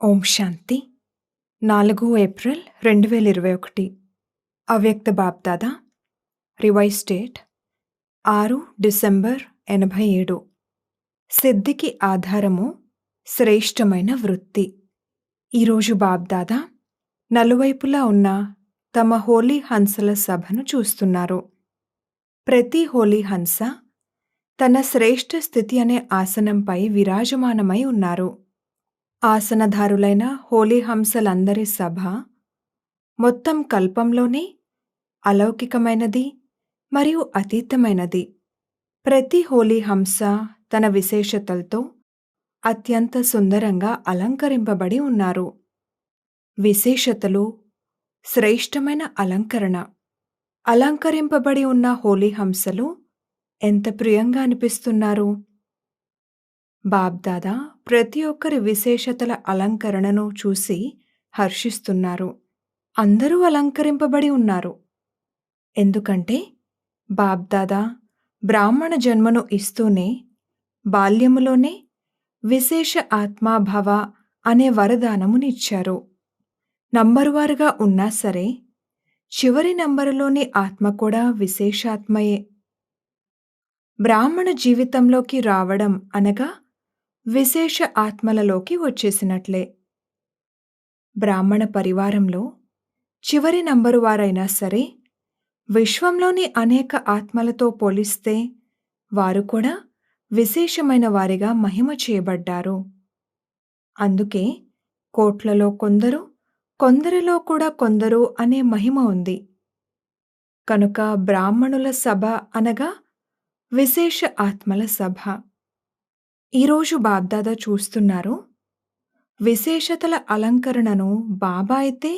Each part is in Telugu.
ఓం శాంతి 4 ఏప్రిల్ 2021 అవ్యక్త బాప్దాదా రివైజ్ డేట్ 6 డిసెంబర్ 87 సిద్ధికి ఆధారము శ్రేష్టమైన వృత్తి. ఈరోజు బాప్దాదా నలువైపులా ఉన్న తమ హోలీ హంసల సభను చూస్తున్నారు. ప్రతి హోలీ హంస తన శ్రేష్ఠ స్థితి అనే ఆసనంపై విరాజమానమై ఉన్నారు. ఆసనధారులైన హోలీ హంసలందరి సభ మొత్తం కల్పంలోనే అలౌకికమైనది మరియు అతీతమైనది. ప్రతి హోలీ హంస తన విశేషతలతో అత్యంత సుందరంగా అలంకరింపబడి ఉన్నారు. విశేషతలు శ్రేష్టమైన అలంకరణ. అలంకరింపబడి ఉన్న హోలీ హంసలు ఎంత ప్రియంగా అనిపిస్తున్నారు. బాప్దాదా ప్రతి ఒక్కరి విశేషతల అలంకరణను చూసి హర్షిస్తున్నారు. అందరూ అలంకరింపబడి ఉన్నారు. ఎందుకంటే బాప్దాదా బ్రాహ్మణ జన్మను ఇస్తూనే బాల్యములోనే విశేష ఆత్మాభవ అనే వరదానమునిచ్చారు. నంబరువారుగా ఉన్నా సరే చివరి నంబరులోని ఆత్మ కూడా విశేషాత్మయే. బ్రాహ్మణ జీవితంలోకి రావడం అనగా విశేష ఆత్మలలోకి వచ్చేసినట్లే. బ్రాహ్మణ పరివారంలో చివరి నంబరు వారైనా సరే విశ్వంలోని అనేక ఆత్మలతో పోలిస్తే వారు కూడా విశేషమైన వారిగా మహిమ చేయబడ్డారు. అందుకే కోట్లలో కొందరు, కొందరిలో కూడా కొందరు అనే మహిమ ఉంది. కనుక బ్రాహ్మణుల సభ అనగా విశేష ఆత్మల సభ. ఈరోజు బాప్దాదా చూస్తున్నారు. విశేషతల అలంకరణను బాబా అయితే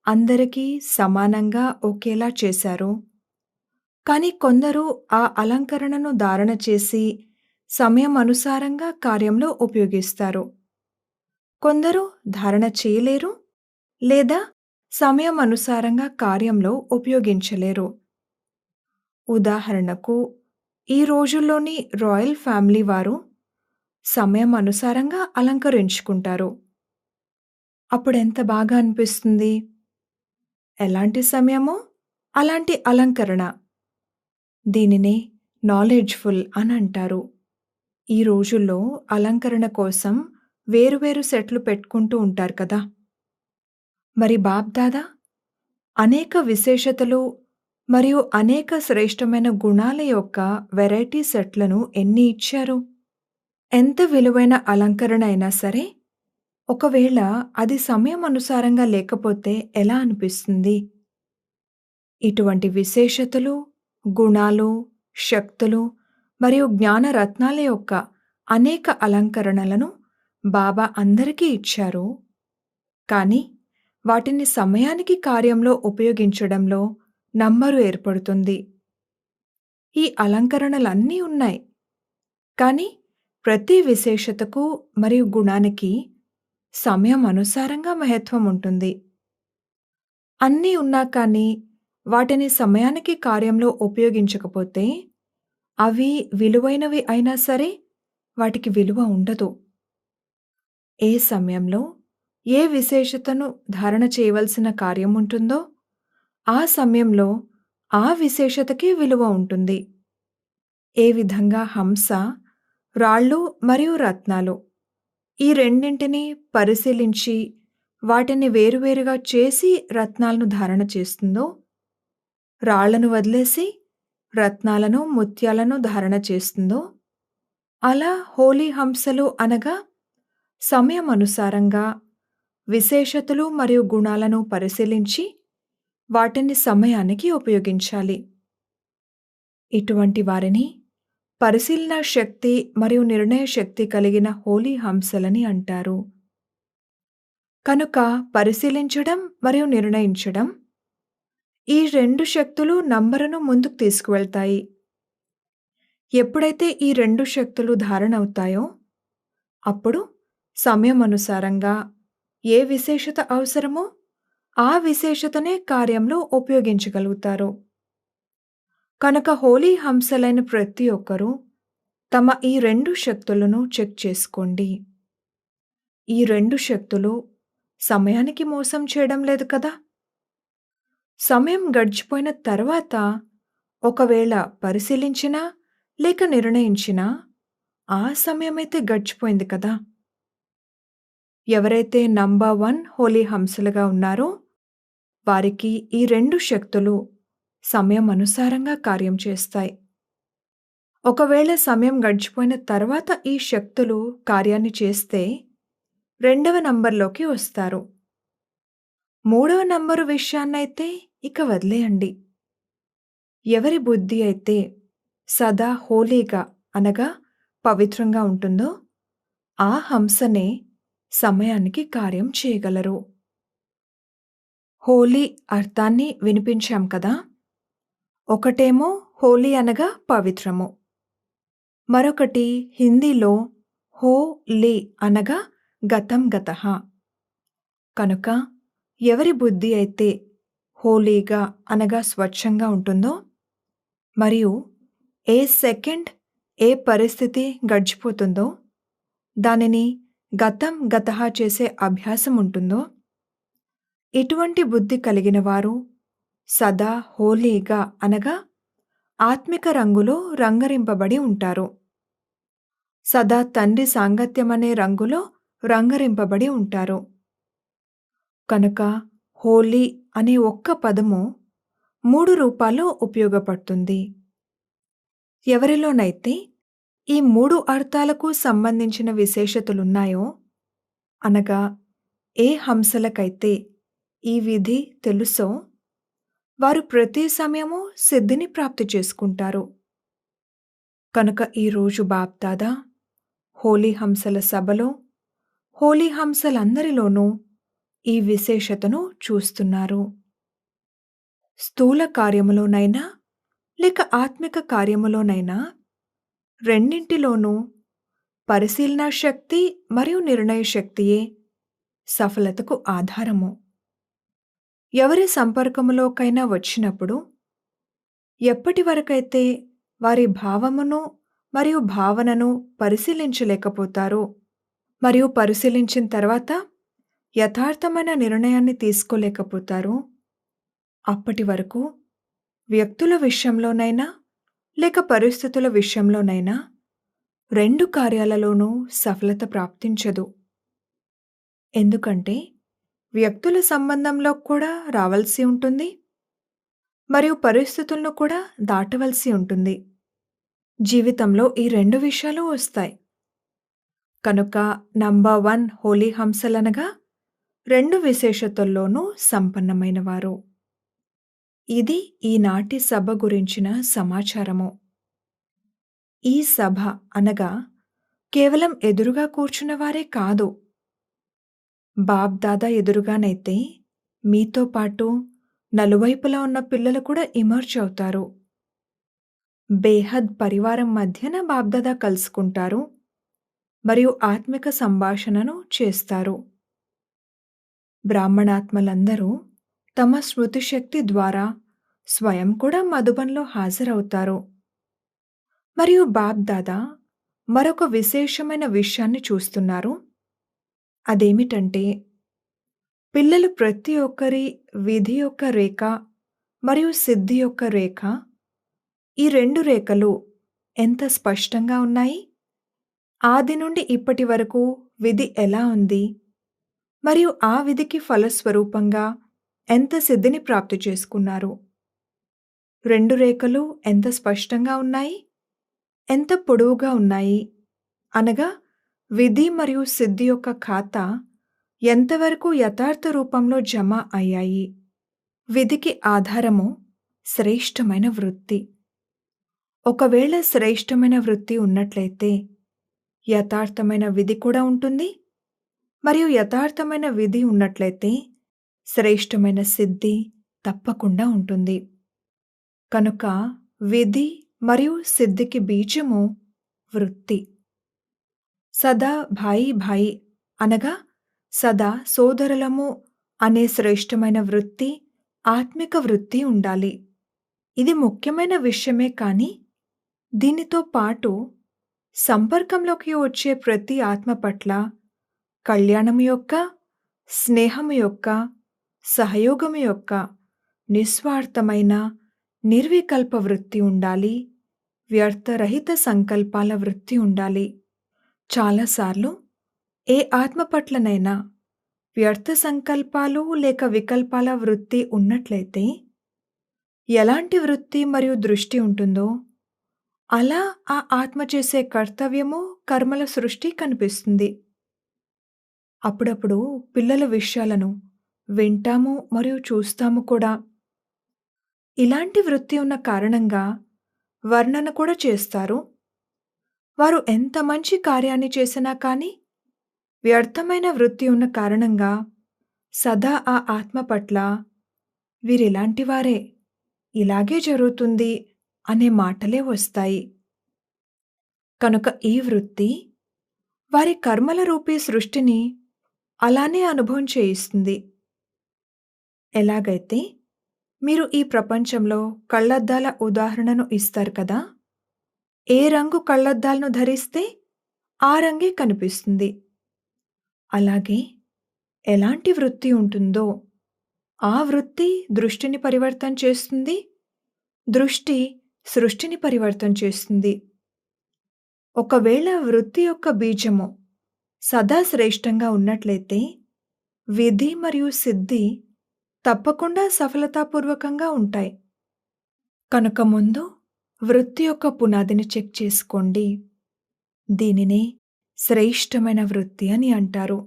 అందరికీ సమానంగా ఒకేలా చేశారు. కానీ కొందరు ఆ అలంకరణను ధారణ చేసి సమయం అనుసారంగా కార్యంలో ఉపయోగిస్తారు. కొందరు ధారణ చేయలేరు లేదా సమయం అనుసారంగా కార్యంలో ఉపయోగించలేరు. ఉదాహరణకు ఈ రోజుల్లోని రాయల్ ఫ్యామిలీ వారు సమయం అనుసారంగా అలంకరించుకుంటారు. అప్పుడెంత బాగా అనిపిస్తుంది. ఎలాంటి సమయమో అలాంటి అలంకరణ. దీనినే నాలెడ్జ్ఫుల్ అని అంటారు. ఈ రోజుల్లో అలంకరణ కోసం వేరువేరు సెట్లు పెట్టుకుంటూ ఉంటారు కదా. మరి బాప్దాదా అనేక విశేషతలు మరియు అనేక శ్రేష్టమైన గుణాల యొక్క వెరైటీ సెట్లను ఎన్ని ఇచ్చారు. ఎంత విలువైన అలంకరణ అయినా సరే ఒకవేళ అది సమయం అనుసారంగా లేకపోతే ఎలా అనిపిస్తుంది. ఇటువంటి విశేషతలు, గుణాలు, శక్తులు మరియు జ్ఞానరత్నాల యొక్క అనేక అలంకరణలను బాబా అందరికీ ఇచ్చారు. కానీ వాటిని సమయానికి కార్యంలో ఉపయోగించడంలో నంబరు ఏర్పడుతుంది. ఈ అలంకరణలన్నీ ఉన్నాయి. కానీ ప్రతి విశేషతకు మరియు గుణానికి సమయం అనుసారంగా మహత్వం ఉంటుంది. అన్నీ ఉన్నా కానీ వాటిని సమయానికి కార్యంలో ఉపయోగించకపోతే అవి విలువైనవి అయినా సరే వాటికి విలువ ఉండదు. ఏ సమయంలో ఏ విశేషతను ధారణ చేయవలసిన కార్యం ఉంటుందో ఆ సమయంలో ఆ విశేషతకే విలువ ఉంటుంది. ఏ విధంగా హంస, రాళ్ళు మరియు రత్నాలు ఈ రెండింటిని పరిశీలించి వాటిని వేరువేరుగా చేసి రత్నాలను ధారణ చేస్తుందో, రాళ్లను వదిలేసి రత్నాలను, ముత్యాలను ధారణ చేస్తుందో, అలా హోలీ హంసలు అనగా సమయం అనుసారంగా విశేషతలు మరియు గుణాలను పరిశీలించి వాటిని సమయానికి ఉపయోగించాలి. ఇటువంటి వారిని పరిశీలన శక్తి మరియు నిర్ణయ శక్తి కలిగిన హోలీ హంసలని అంటారు. కనుక పరిశీలించడం మరియు నిర్ణయించడం ఈ రెండు శక్తులు నంబరును ముందుకు తీసుకువెళ్తాయి. ఎప్పుడైతే ఈ రెండు శక్తులు ధారణ అవుతాయో అప్పుడు సమయం అనుసారంగా ఏ విశేషత అవసరమో ఆ విశేషతనే కార్యంలో ఉపయోగించగలుగుతారు. కనుక హోలీ హంసలైన ప్రతి ఒక్కరూ తమ ఈ రెండు శక్తులను చెక్ చేసుకోండి. ఈ 2 శక్తులు సమయానికి మోసం చేయడం లేదు కదా! సమయం గడిచిపోయిన తర్వాత ఒకవేళ పరిశీలించినా, లేక నిర్ణయించినా, ఆ సమయమైతే గడిచిపోయింది కదా! ఎవరైతే నంబర్ 1 హోలీ హంసలుగా ఉన్నారో, వారికి ఈ 2 శక్తులు సమయం అనుసారంగా కార్యం చేస్తాయి. ఒకవేళ సమయం గడిచిపోయిన తర్వాత ఈ శక్తులు కార్యాన్ని చేస్తే, రెండవ నంబర్‌లోకి వస్తారు. మూడవ నంబరు విషయాన్నైతే ఇక వదిలేయండి. ఎవరి బుద్ధి అయితే సదా హోలీగా అనగా పవిత్రంగా ఉంటుందో, ఆ హంసనే సమయానికి కార్యం చేయగలరు. హోలీ అర్థాన్ని వినిపించాం కదా! ఒకటేమో హోలీ అనగా పవిత్రము. మరొకటి హిందీలో హో-లీ అనగా గతం గతః. కనుక ఎవరి బుద్ధి అయితే హోలీగా అనగా స్వచ్ఛంగా ఉంటుందో, మరియు ఏ సెకండ్, ఏ పరిస్థితి గడిచిపోతుందో, దానిని గతం గతః చేసే అభ్యాసం ఉంటుందో, ఇటువంటి బుద్ధి కలిగిన వారు సదా హోలీగా అనగా ఆత్మిక రంగులో రంగరింపబడి ఉంటారు. సదా తండ్రి సాంగత్యమనే రంగులో రంగరింపబడి ఉంటారు. కనుక హోలీ అనే ఒక్క పదము 3 రూపాల్లో ఉపయోగపడుతుంది. ఎవరిలోనైతే ఈ 3 అర్థాలకు సంబంధించిన విశేషతలున్నాయో, అనగా ఏ హంసలకైతే ఈ విధి తెలుసో, వారు ప్రతి సమయము సిద్ధిని ప్రాప్తి చేసుకుంటారు. కనుక ఈరోజు బాప్దాదా హోలీ హంసల సభలో, హోలీ హంసలందరిలోనూ ఈ విశేషతను చూస్తున్నారు. స్థూల కార్యములోనైనా, లేక ఆత్మిక కార్యములోనైనా, రెండింటిలోనూ పరిశీలనా శక్తి మరియు నిర్ణయ శక్తియే సఫలతకు ఆధారము. ఎవరి సంపర్కములోకైనా వచ్చినప్పుడు, ఎప్పటి వరకైతే వారి భావమును మరియు భావనను పరిశీలించలేకపోతారో, మరియు పరిశీలించిన తర్వాత యథార్థమైన నిర్ణయాన్ని తీసుకోలేకపోతారో, అప్పటి వరకు వ్యక్తుల విషయంలోనైనా, లేక పరిస్థితుల విషయంలోనైనా 2 కార్యాలలోనూ సఫలత ప్రాప్తించదు. ఎందుకంటే వ్యక్తుల సంబంధంలో కూడా రావాల్సి ఉంటుంది, మరియు పరిస్థితులను కూడా దాటవలసి ఉంటుంది. జీవితంలో ఈ 2 విషయాలు వస్తాయి. కనుక నంబర్ 1 హోలీ హంసలనగా 2 విశేషతల్లోనూ సంపన్నమైనవారు. ఇది ఈనాటి సభ గురించిన సమాచారము. ఈ సభ అనగా కేవలం ఎదురుగా కూర్చున్నవారే కాదు. బాప్దాదా ఎదురుగానైతే మీతో పాటు నలువైపులా ఉన్న పిల్లలు కూడా ఇమర్జ్ అవుతారు. బేహద్ పరివారం మధ్యన బాప్దాదా కలుసుకుంటారు మరియు ఆత్మిక సంభాషణను చేస్తారు. బ్రాహ్మణాత్మలందరూ తమ స్మృతి శక్తి ద్వారా స్వయం కూడా మధుబన్లో హాజరవుతారు. మరియు బాప్దాదా మరొక విశేషమైన విషయాన్ని చూస్తున్నారు. అదేమిటంటే, పిల్లలు ప్రతి ఒక్కరి విధి యొక్క రేఖ మరియు సిద్ధి యొక్క రేఖ, ఈ 2 రేఖలు ఎంత స్పష్టంగా ఉన్నాయి? ఆది నుండి ఇప్పటి వరకు విధి ఎలా ఉంది? మరియు ఆ విధికి ఫలస్వరూపంగా ఎంత సిద్ధిని ప్రాప్తి చేసుకున్నారు? 2 రేఖలు ఎంత స్పష్టంగా ఉన్నాయి? ఎంత పొడవుగా ఉన్నాయి? అనగా విధి మరియు సిద్ధి యొక్క ఖాతా ఎంతవరకు యథార్థ రూపంలో జమ అయ్యాయి? విధికి ఆధారము శ్రేష్టమైన వృత్తి. ఒకవేళ శ్రేష్టమైన వృత్తి ఉన్నట్లయితే యథార్థమైన విధి కూడా ఉంటుంది, మరియు యథార్థమైన విధి ఉన్నట్లయితే శ్రేష్టమైన సిద్ధి తప్పకుండా ఉంటుంది. కనుక విధి మరియు సిద్ధికి బీజము వృత్తి. సదా భాయి భాయి అనగా సదా సోదరులము అనే శ్రేష్టమైన వృత్తి, ఆత్మిక వృత్తి ఉండాలి. ఇది ముఖ్యమైన విషయమే, కానీ దీనితో పాటు సంపర్కంలోకి వచ్చే ప్రతి ఆత్మ పట్ల కళ్యాణం యొక్క, స్నేహం యొక్క, సహయోగం యొక్క నిస్వార్థమైన నిర్వికల్ప వృత్తి ఉండాలి. వ్యర్థరహిత సంకల్పాల వృత్తి ఉండాలి. చాలాసార్లు ఏ ఆత్మ పట్లనైనా వ్యర్థ సంకల్పాలు లేక వికల్పాల వృత్తి ఉన్నట్లయితే ఎలాంటి వృత్తి మరియు దృష్టి ఉంటుందో అలా ఆ ఆత్మ చేసే కర్తవ్యము, కర్మల సృష్టి కనిపిస్తుంది. అప్పుడప్పుడు పిల్లల విషయాలను వింటాము మరియు చూస్తాము కూడా. ఇలాంటి వృత్తి ఉన్న కారణంగా వర్ణన కూడా చేస్తారు. వారు ఎంత మంచి కార్యాన్ని చేసినా కానీ వ్యర్థమైన వృత్తి ఉన్న కారణంగా సదా ఆ ఆత్మ పట్ల వీరిలాంటివారే, ఇలాగే జరుగుతుంది అనే మాటలే వస్తాయి. కనుక ఈ వృత్తి వారి కర్మల రూపీ సృష్టిని అలానే అనుభవం చేయిస్తుంది. ఎలాగైతే మీరు ఈ ప్రపంచంలో కళ్లద్దాల ఉదాహరణను ఇస్తారు కదా. ఏ రంగు కళ్లద్దాలను ధరిస్తే ఆ రంగే కనిపిస్తుంది. అలాగే ఎలాంటి వృత్తి ఉంటుందో ఆ వృత్తి దృష్టిని పరివర్తన చేస్తుంది, దృష్టి సృష్టిని పరివర్తన చేస్తుంది. ఒకవేళ వృత్తి యొక్క బీజము సదా శ్రేష్టంగా ఉన్నట్లయితే విధి మరియు సిద్ధి తప్పకుండా సఫలతాపూర్వకంగా ఉంటాయి. కనుక ముందు వృత్తి యొక్క పునాదిని చెక్ చేసుకోండి. దీనినే శ్రేష్టమైన వృత్తి అని అంటారు.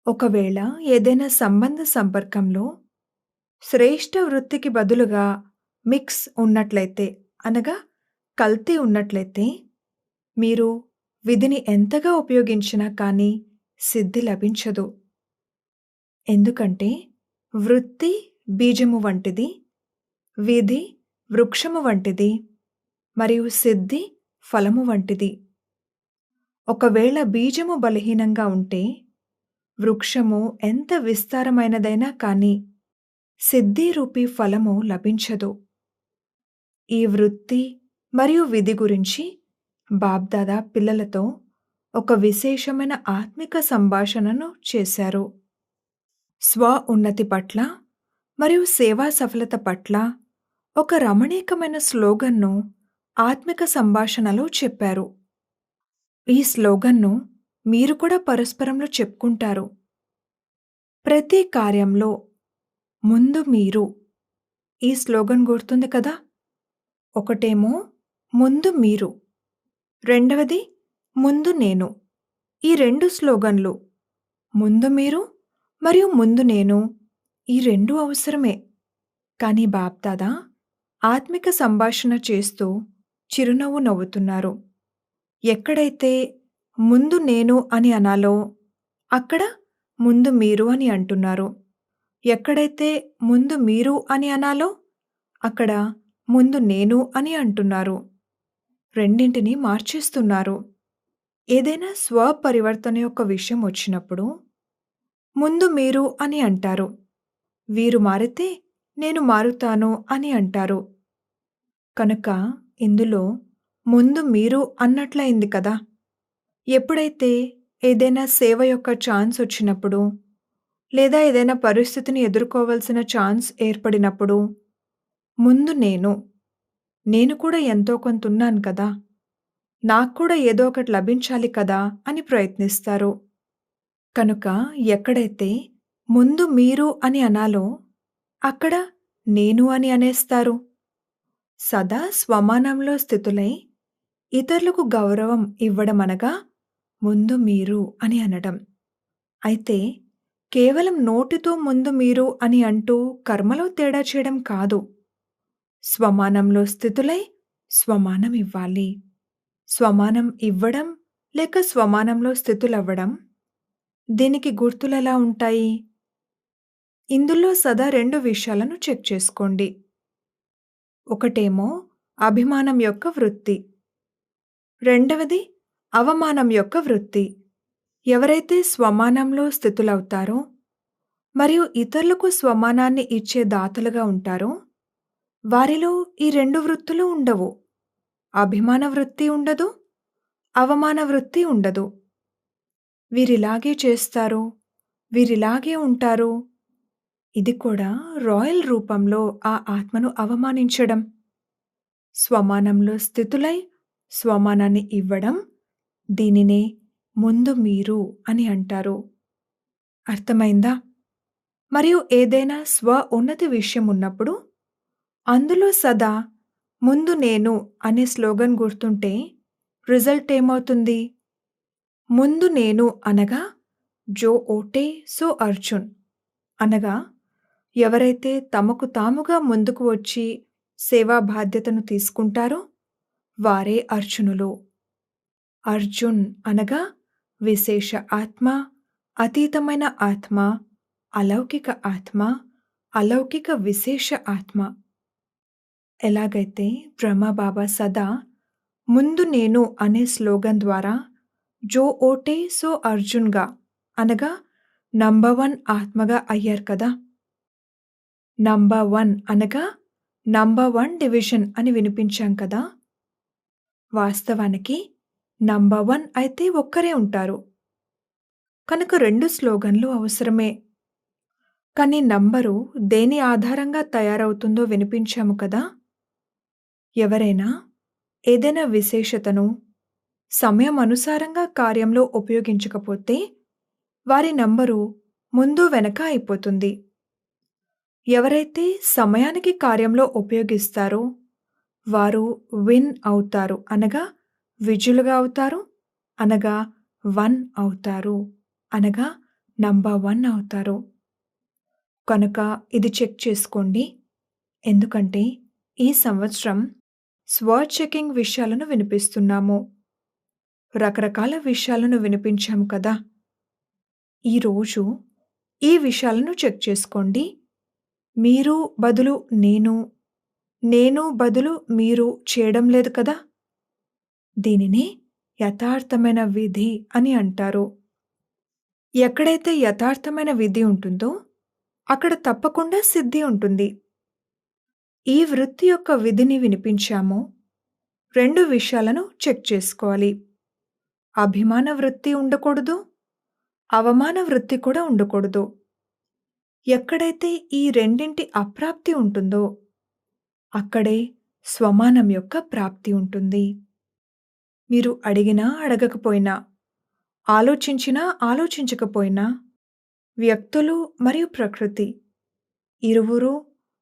ఒకవేళ ఏదైనా సంబంధ సంపర్కంలో శ్రేష్ట వృత్తికి బదులుగా మిక్స్ ఉన్నట్లయితే, అనగా కల్తీ ఉన్నట్లయితే, మీరు విధిని ఎంతగా ఉపయోగించినా కానీ సిద్ధి లభించదు. ఎందుకంటే వృత్తి బీజము వంటిది, విధి వృక్షము వంటిది, మరియు సిద్ధి ఫలము వంటిది. ఒకవేళ బీజము బలహీనంగా ఉంటే వృక్షము ఎంత విస్తారమైనదైనా కానీ సిద్ధి రూపీ ఫలము లభించదు. ఈ వృత్తి మరియు విధి గురించి బాబ్దాదా పిల్లలతో ఒక విశేషమైన ఆత్మిక సంభాషణను చేశారు. స్వ ఉన్నతి పట్ల మరియు సేవా సఫలత పట్ల ఒక రమణీయమైన స్లోగన్ను ఆత్మిక సంభాషణలో చెప్పారు. ఈ స్లోగన్ను మీరు కూడా పరస్పరంలో చెప్పుకుంటారు. ప్రతి కార్యంలో ముందు మీరు. ఈ స్లోగన్ గుర్తుంది కదా. ఒకటేమో ముందు మీరు, రెండవది ముందు నేను. ఈ రెండు స్లోగన్లు, ముందు మీరు మరియు ముందు నేను, ఈ రెండు అవసరమే. కానీ బాప్దాదా ఆత్మిక సంభాషణ చేస్తూ చిరునవ్వు నవ్వుతున్నారు. ఎక్కడైతే ముందు నేను అని అనాలో అక్కడ ముందు మీరు అని అంటున్నారు. ఎక్కడైతే ముందు మీరు అని అనాలో అక్కడ ముందు నేను అని అంటున్నారు. రెండింటినీ మార్చేస్తున్నారు. ఏదైనా స్వపరివర్తన యొక్క విషయం వచ్చినప్పుడు ముందు మీరు అని అంటారు. వీరు మారితే నేను మారుతాను అని అంటారు. కనుక ఇందులో ముందు మీరు అన్నట్లయింది కదా. ఎప్పుడైతే ఏదైనా సేవ యొక్క ఛాన్స్ వచ్చినప్పుడు, లేదా ఏదైనా పరిస్థితిని ఎదుర్కోవలసిన ఛాన్స్ ఏర్పడినప్పుడు ముందు నేను కూడా ఎంతో కొంత ఉన్నాను కదా, నాకు కూడా ఏదో ఒకటి లభించాలి కదా అని ప్రయత్నిస్తారు. కనుక ఎక్కడైతే ముందు మీరు అని అనాలో అక్కడ నేను అని అనేస్తారు. సదా స్వమానంలో స్థితులై ఇతరులకు గౌరవం ఇవ్వడం అనగా ముందు మీరు అని అనడం. అయితే కేవలం నోటితో ముందు మీరు అని అంటూ కర్మలో తేడా చేయడం కాదు. స్వమానంలో స్థితులై స్వమానం ఇవ్వాలి. స్వమానం ఇవ్వడం లేక స్వమానంలో స్థితులవ్వడం, దీనికి గుర్తులెలా ఉంటాయి? ఇందులో సదా రెండు విషయాలను చెక్ చేసుకోండి. ఒకటేమో అభిమానం యొక్క వృత్తి, రెండవది అవమానం యొక్క వృత్తి. ఎవరైతే స్వమానంలో స్థితులవుతారో మరియు ఇతరులకు స్వమానాన్ని ఇచ్చే దాతలుగా ఉంటారో వారిలో ఈ రెండు వృత్తులు ఉండవు. అభిమాన వృత్తి ఉండదు, అవమాన వృత్తి ఉండదు. వీరిలాగే చేస్తారు, వీరిలాగే ఉంటారు. ఇది కూడా రాయల్ రూపంలో ఆ ఆత్మను అవమానించడం. స్వమానంలో స్థితులై స్వమానాన్ని ఇవ్వడం, దీనినే ముందు మీరు అని అంటారు. అర్థమైందా? మరియు ఏదైనా ఉన్నతి విషయం ఉన్నప్పుడు అందులో సదా ముందు నేను అనే స్లోగన్ గుర్తుంటే రిజల్ట్ ఏమవుతుంది? ముందు నేను అనగా జో ఓటే సో అర్జున్ అనగా ఎవరైతే తమకు తాముగా ముందుకు వచ్చి సేవా బాధ్యతను తీసుకుంటారో వారే అర్జునులు. అర్జున్ అనగా విశేష ఆత్మ, అతీతమైన ఆత్మ, అలౌకిక ఆత్మ, అలౌకిక విశేష ఆత్మ. ఎలాగైతే బ్రహ్మబాబా సదా ముందు నేను అనే స్లోగన్ ద్వారా జో ఓటే సో అర్జున్గా అనగా నంబర్ 1 ఆత్మగా అయ్యారు కదా. నంబర్ 1 అనగా నంబర్ 1 డివిజన్ అని వినిపించాం కదా. వాస్తవానికి నంబర్ 1 అయితే ఒక్కరే ఉంటారు. కనుక 2 స్లోగన్లు అవసరమే. కానీ నంబరు దేని ఆధారంగా తయారవుతుందో వినిపించాము కదా. ఎవరైనా ఏదైనా విశేషతను సమయం అనుసారంగా కార్యంలో ఉపయోగించకపోతే వారి నంబరు ముందు వెనక అయిపోతుంది. ఎవరైతే సమయానికి కార్యంలో ఉపయోగిస్తారో వారు విన్ అవుతారు అనగా విజులుగా అవుతారు అనగా 1 అవుతారు అనగా నంబర్ 1 అవుతారు. కనుక ఇది చెక్ చేసుకోండి. ఎందుకంటే ఈ సంవత్సరం చెకింగ్ విషయాలను వినిపిస్తున్నాము. రకరకాల విషయాలను వినిపించాము కదా. ఈరోజు ఈ విషయాలను చెక్ చేసుకోండి. మీరు బదులు నేను, నేను బదులు మీరు చేయడం లేదు కదా. దీనినే యథార్థమైన విధి అని అంటారు. ఎక్కడైతే యథార్థమైన విధి ఉంటుందో అక్కడ తప్పకుండా సిద్ధి ఉంటుంది. ఈ వృత్తి యొక్క విధిని వినిపించాము. 2 విషయాలను చెక్ చేసుకోవాలి. అభిమాన వృత్తి ఉండకూడదు, అవమాన వృత్తి కూడా ఉండకూడదు. ఎక్కడైతే ఈ రెండింటి అప్రాప్తి ఉంటుందో అక్కడే స్వమానం యొక్క ప్రాప్తి ఉంటుంది. మీరు అడిగినా అడగకపోయినా, ఆలోచించినా ఆలోచించకపోయినా వ్యక్తులు మరియు ప్రకృతి ఇరువురు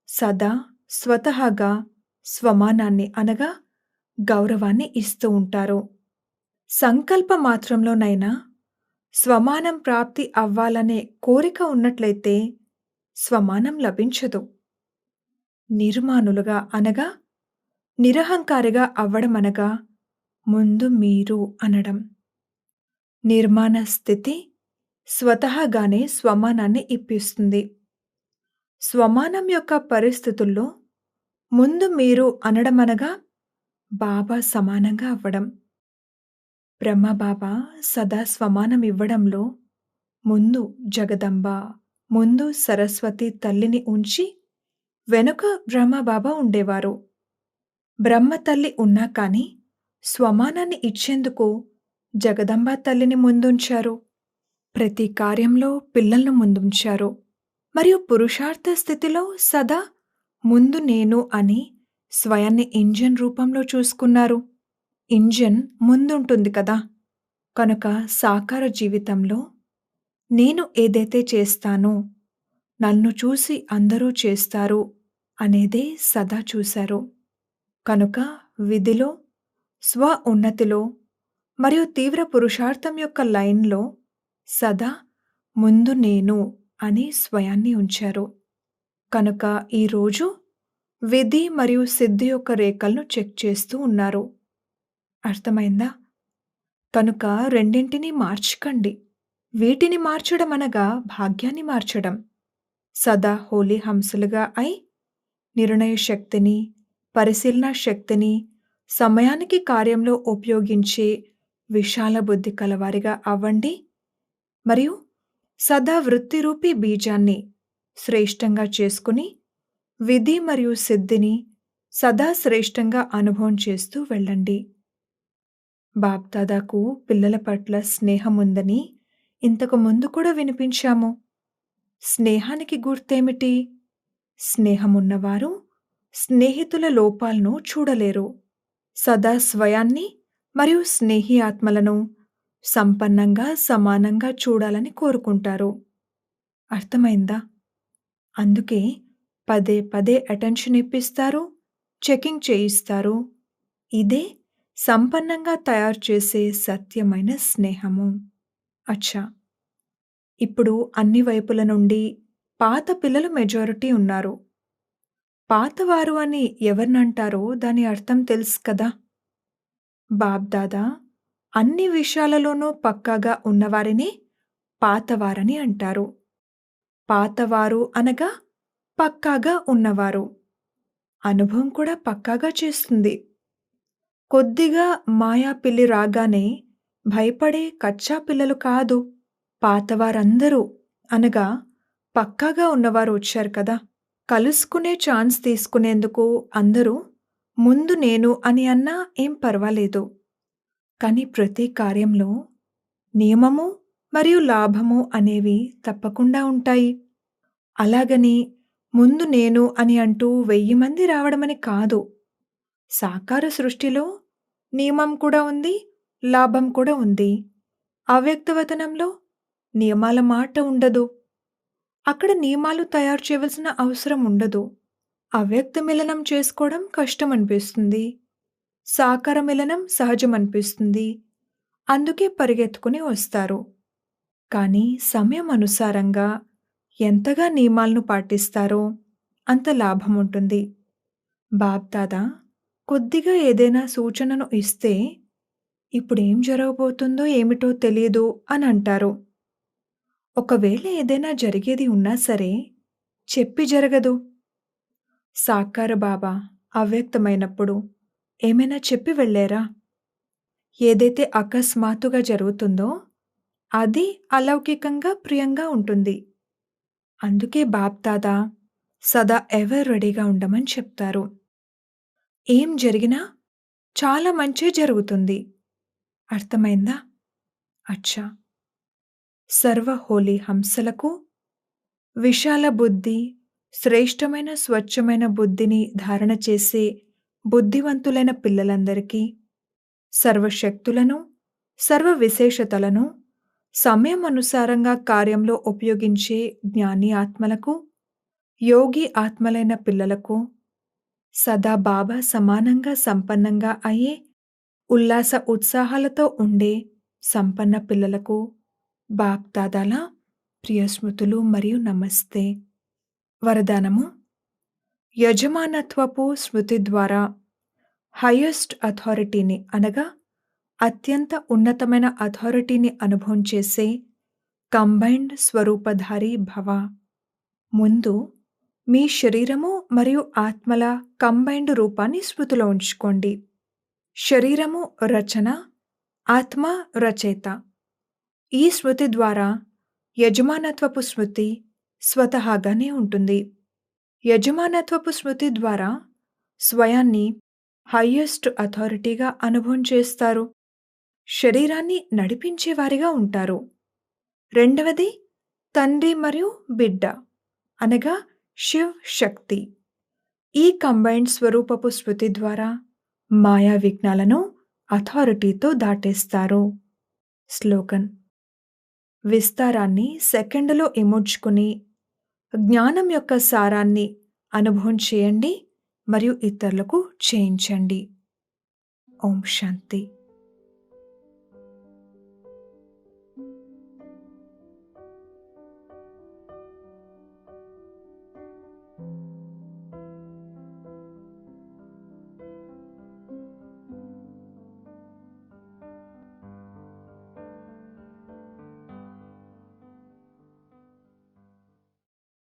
సదా స్వతహాగా స్వమానాన్ని అనగా గౌరవాన్ని ఇస్తూ ఉంటారు. సంకల్ప మాత్రంలోనైనా స్వమానం ప్రాప్తి అవ్వాలనే కోరిక ఉన్నట్లయితే స్వమానం లభించదు. నిర్మానులుగా అనగా నిరహంకారిగా అవ్వడమనగా ముందు మీరు అనడం. నిర్మాణ స్థితి స్వతహాగానే స్వమానాన్ని ఇప్పిస్తుంది. స్వమానం యొక్క పరిస్థితుల్లో ముందు మీరు అనడమనగా బాబా సమానంగా అవ్వడం. బ్రహ్మబాబా సదా స్వమానం ఇవ్వడంలో ముందు జగదంబ, ముందు సరస్వతి తల్లిని ఉంచి వెనుక బ్రహ్మబాబా ఉండేవారు. బ్రహ్మ తల్లి ఉన్నా కానీ స్వమానాన్ని ఇచ్చేందుకు జగదంబ తల్లిని ముందుంచారు. ప్రతి కార్యంలో పిల్లలను ముందుంచారు. మరియు పురుషార్థ స్థితిలో సదా ముందు నేను అని స్వయాన్ని ఇంజన్ రూపంలో చూసుకున్నారు. ఇంజన్ ముందుంటుంది కదా. కనుక సాకార జీవితంలో నేను ఏదైతే చేస్తానో నన్ను చూసి అందరూ చేస్తారు అనేదే సదా చూశారు. కనుక విధిలో, ఉన్నతిలో మరియు తీవ్ర పురుషార్థం యొక్క లైన్లో సదా ముందు నేను అని స్వయాన్ని ఉంచారు. కనుక ఈరోజు విధి మరియు సిద్ధి యొక్క రేఖలను చెక్ చేస్తూ ఉన్నారు. అర్థమైందా? కనుక రెండింటినీ మార్చకండి. వీటిని మార్చడం అనగా భాగ్యాన్ని మార్చడం. సదా హోలీ హంసలుగా అయి నిర్ణయ శక్తిని, పరిశీలన శక్తిని సమయానికి కార్యంలో ఉపయోగించే విశాల బుద్ధి కలవారిగా అవ్వండి. మరియు సదా వృత్తిరూపీ బీజాన్ని శ్రేష్టంగా చేసుకుని విధి మరియు సిద్ధిని సదా శ్రేష్టంగా అనుభవం చేస్తూ వెళ్ళండి. బాప్దాదాకు పిల్లల పట్ల స్నేహం ఉందని ఇంతకు ముందు కూడా వినిపించాము. స్నేహానికి గుర్తేమిటి? స్నేహమున్నవారు స్నేహితుల లోపాలను చూడలేరు. సదా స్వయాన్ని మరియు స్నేహి ఆత్మలను సంపన్నంగా, సమానంగా చూడాలని కోరుకుంటారు. అర్థమైందా? అందుకే పదే పదే అటెన్షన్ ఇప్పిస్తారు, చెకింగ్ చేయిస్తారు. ఇదే సంపన్నంగా తయారు చేసే సత్యమైన స్నేహము. అచ్చా! ఇప్పుడు అన్ని వైపుల నుండి పాత పిల్లలు మెజారిటీ ఉన్నారు. పాతవారు అని ఎవరినంటారో దాని అర్థం తెలుసు కదా! బాబ్దాదా అన్ని విషయాలలోనూ పక్కాగా ఉన్నవారిని పాతవారని అంటారు. పాతవారు అనగా పక్కాగా ఉన్నవారు. అనుభవం కూడా పక్కాగా చేస్తుంది. కొద్దిగా మాయా పిల్లి రాగానే భయపడే కచ్చా పిల్లలు కాదు. పాతవారందరూ అనగా పక్కాగా ఉన్నవారు వచ్చారు కదా! కలుసుకునే ఛాన్స్ తీసుకునేందుకు అందరూ ముందు నేను అని అన్నా ఏం పర్వాలేదు. కానీ ప్రతి కార్యంలో నియమము మరియు లాభము అనేవి తప్పకుండా ఉంటాయి. అలాగని ముందు నేను అని అంటూ 1000 మంది రావడమని కాదు. సాకార సృష్టిలో నియమం కూడా ఉంది, లాభం కూడా ఉంది. అవ్యక్తవతనంలో నియమాల మాట ఉండదు. అక్కడ నియమాలు తయారు చేయవలసిన అవసరం ఉండదు. అవ్యక్త మిలనం చేసుకోవడం కష్టమనిపిస్తుంది. సాకార మిలనం సహజమనిపిస్తుంది. అందుకే పరిగెత్తుకుని వస్తారు. కానీ సమయం అనుసారంగా ఎంతగా నియమాలను పాటిస్తారో అంత లాభం ఉంటుంది. బాబ్దాదా కొద్దిగా ఏదైనా సూచనను ఇస్తే ఇప్పుడేం జరగబోతుందో ఏమిటో తెలీదు అని అంటారు. ఒకవేళ ఏదైనా జరిగేది ఉన్నా సరే చెప్పి జరగదు. సాకార బాబా అవ్యక్తమైనప్పుడు ఏమైనా చెప్పి వెళ్ళారా? ఏదైతే అకస్మాత్తుగా జరుగుతుందో అది అలౌకికంగా ప్రియంగా ఉంటుంది. అందుకే బాప్దాదా సదా ఎవర్ రెడీగా ఉండమని చెప్తారు. ఏం జరిగినా చాలా మంచే జరుగుతుంది. అర్థమైందా? అచ్చా! సర్వ హోలీ హంసలకు విశాల బుద్ధి, శ్రేష్టమైన స్వచ్ఛమైన బుద్ధిని ధారణ చేసే బుద్ధివంతులైన పిల్లలందరికీ సర్వశక్తులను, సర్వ విశేషతలను సమయం అనుసారంగా కార్యంలో ఉపయోగించే జ్ఞాని ఆత్మలకు, యోగి ఆత్మలైన పిల్లలకు, సదా బాబా సమానంగా సంపన్నంగా అయ్యే ఉల్లాస ఉత్సాహాలతో ఉండే సంపన్న పిల్లలకు బాప్దాదాల ప్రియ స్మృతులు మరియు నమస్తే. వరదానము: యజమానత్వపు స్మృతి ద్వారా హైయెస్ట్ అథారిటీని అనగా అత్యంత ఉన్నతమైన అథారిటీని అనుభవం చేసే కంబైన్డ్ స్వరూపధారి భవ. ముందు మీ శరీరము మరియు ఆత్మల కంబైన్డ్ రూపాన్ని స్మృతిలో ఉంచుకోండి. శరీరము రచన, ఆత్మ రచయిత. ఈ స్మృతి ద్వారా యజమానత్వపు స్మృతి స్వతహాగానే ఉంటుంది. యజమానత్వపు స్మృతి ద్వారా స్వయాన్ని హైయెస్ట్ అథారిటీగా అనుభవం చేస్తారు. శరీరాన్ని నడిపించేవారిగా ఉంటారు. రెండవది తండ్రి మరియు బిడ్డ అనగా శివ్ శక్తి. ఈ కంబైన్డ్ స్వరూపపు స్మృతి ద్వారా మాయా విఘ్నాలను అథారిటీతో దాటేస్తారు. స్లోగన్: విస్తారాన్ని సెకండ్లో ఇముడ్చుకుని జ్ఞానం యొక్క సారాన్ని అనుభవం చేయండి మరియు ఇతరులకు చేయించండి. ఓం శాంతి.